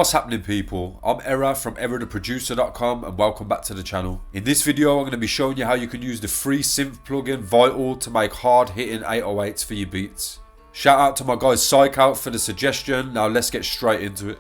what's happening people, I'm Era from EraTheProducer.com and welcome back to the channel. In this video I'm going to be showing you how you can use the free synth plugin Vital to make hard hitting 808s for your beats. Shout out to my guy Psychout for the suggestion. Now let's get straight into it.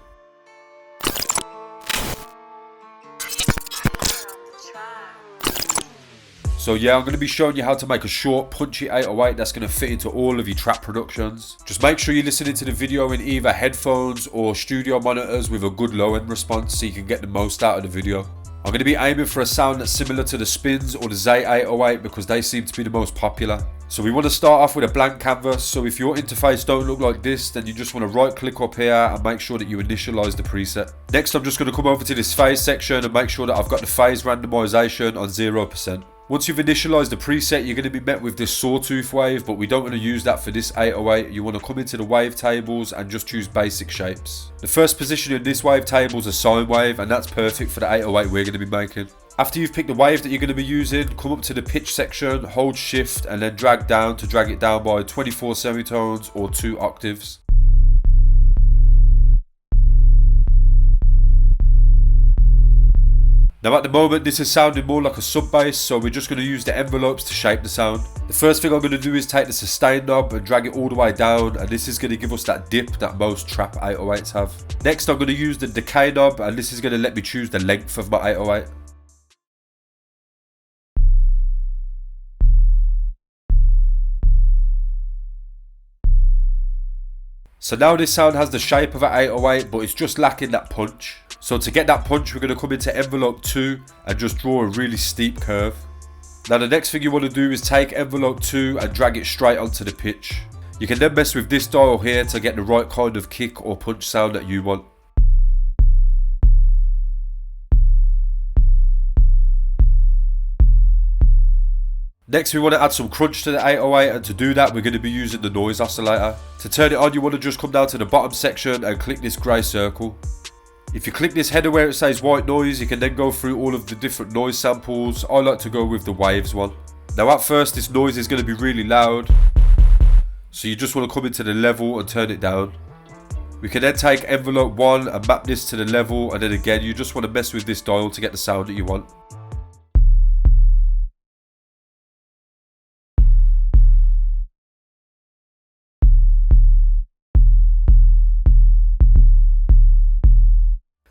So yeah, I'm going to be showing you how to make a short, punchy 808 that's going to fit into all of your trap productions. Just make sure you're listening to the video in either headphones or studio monitors with a good low end response so you can get the most out of the video. I'm going to be aiming for a sound that's similar to the Spins or the Zay 808 because they seem to be the most popular. So we want to start off with a blank canvas, so if your interface don't look like this, then you just want to right click up here and make sure that you initialize the preset. Next I'm just going to come over to this phase section and make sure that I've got the phase randomization on 0%. Once you've initialized the preset, you're going to be met with this sawtooth wave, but we don't want to use that for this 808. You want to come into the wave tables and just choose basic shapes. The first position in this wave table is a sine wave, and that's perfect for the 808 we're going to be making. After you've picked the wave that you're going to be using, come up to the pitch section, hold shift and then drag down to drag it down by 24 semitones or 2 octaves. Now at the moment this is sounding more like a sub bass, so we're just going to use the envelopes to shape the sound. The first thing I'm going to do is take the sustain knob and drag it all the way down, and this is going to give us that dip that most trap 808s have. Next I'm going to use the decay knob, and this is going to let me choose the length of my 808. So now this sound has the shape of an 808, but it's just lacking that punch. So to get that punch, we're going to come into envelope 2 and just draw a really steep curve. Now the next thing you want to do is take envelope 2 and drag it straight onto the pitch. You can then mess with this dial here to get the right kind of kick or punch sound that you want. Next we want to add some crunch to the 808, and to do that we're going to be using the noise oscillator. To turn it on you want to just come down to the bottom section and click this grey circle. If you click this header where it says white noise, you can then go through all of the different noise samples. I like to go with the waves one. Now at first this noise is going to be really loud, so you just want to come into the level and turn it down. We can then take envelope 1 and map this to the level, and then again you just want to mess with this dial to get the sound that you want.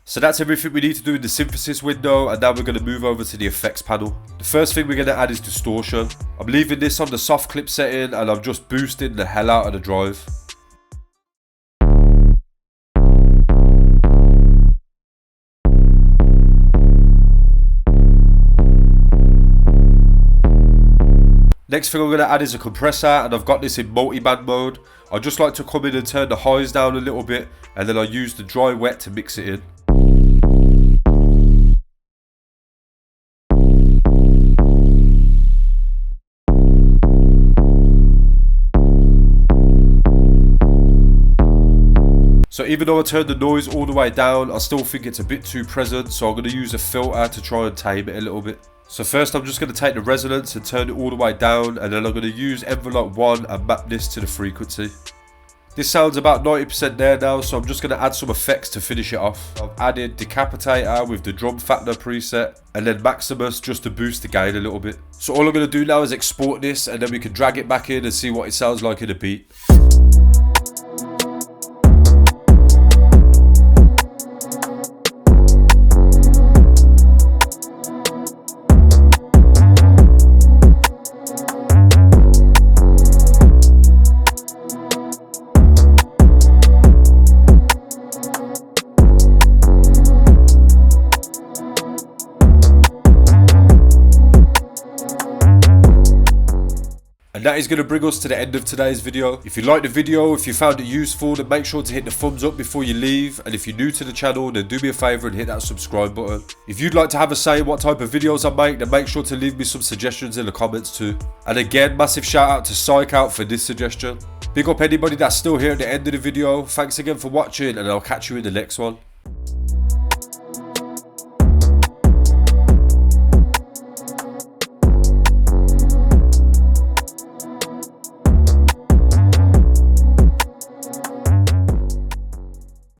So that's everything we need to do in the synthesis window, and now we're going to move over to the effects panel. The first thing we're going to add is distortion. I'm leaving this on the soft clip setting and I'm just boosting the hell out of the drive. Next thing I'm going to add is a compressor, and I've got this in multi-band mode. I just like to come in and turn the highs down a little bit, and then I use the dry wet to mix it in. So even though I turned the noise all the way down, I still think it's a bit too present, so I'm going to use a filter to try and tame it a little bit. So first I'm just going to take the resonance and turn it all the way down, and then I'm going to use envelope 1 and map this to the frequency. This sounds about 90% there now, so I'm just going to add some effects to finish it off. I've added Decapitator with the drum factor preset, and then Maximus just to boost the gain a little bit. So all I'm going to do now is export this, and then we can drag it back in and see what it sounds like in a beat. And that is going to bring us to the end of today's video. If you liked the video, if you found it useful, then make sure to hit the thumbs up before you leave. And if you're new to the channel, then do me a favour and hit that subscribe button. If you'd like to have a say in what type of videos I make, then make sure to leave me some suggestions in the comments too. And again, massive shout out to Psychout for this suggestion. Big up anybody that's still here at the end of the video. Thanks again for watching, and I'll catch you in the next one.